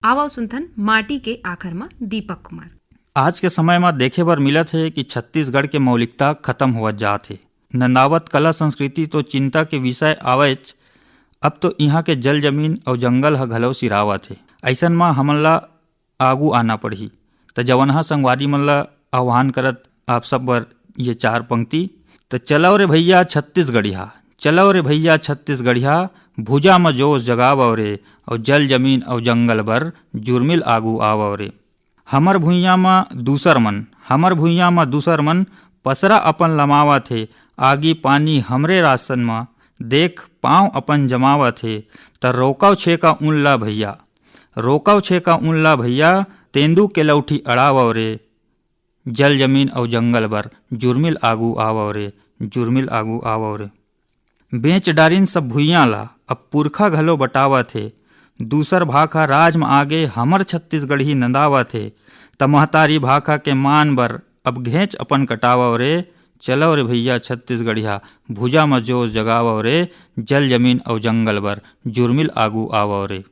आवा सुनथन माटी के आखर में दीपक कुमार। आज के समय में देखे बर मिलत है कि छत्तीसगढ़ के मौलिकता खत्म होवत जात है। नंदावत कला संस्कृति तो चिंता के विषय आवेच। अब तो यहाँ के जल जमीन और जंगल ह घलो सिरावत है। ऐसन में हमन ला आगू आना पड़ही। तो जवनहा संगवारी मन ला आह्वान करत आप सब बर ये चार पंक्ति। तो चलो रे भैया छत्तीसगढ़िया, चलो रे भैया छत्तीसगढ़िया, भुजा में जोश जगावो रे, और जल जमीन और जंगल बर जुर्मिल आगू आवो रे। हमर भुइयाँ में दूसर मन, हमर भुइयाँ में दूसर मन पसरा अपन लमावत है। आगी पानी हमरे राशन में देख पाँव अपन जमावत है। त रोकव छे का उन ला भैया, रोकव छे का उन ला भैया, तेंदू के लौठी अड़ावो रे। जल जमीन और जंगल बर जुर्मिल आगू आवो रे, जुर्मिल आगू आवो रे। बेच डारिन सब भुइयाँ ला, अब पुरखा घलो बटावत है। दूसर भाखा राज में आगे हमर छत्तीसगढ़ी नंदावत है। त महतारी भाखा के मान बर अब घेंच अपन कटावो रे। चलो रे भैया छत्तीसगढ़िया, भुजा में जोश जगावो रे, जल जमीन और जंगल बर जुर्मिल आगू आवो रे।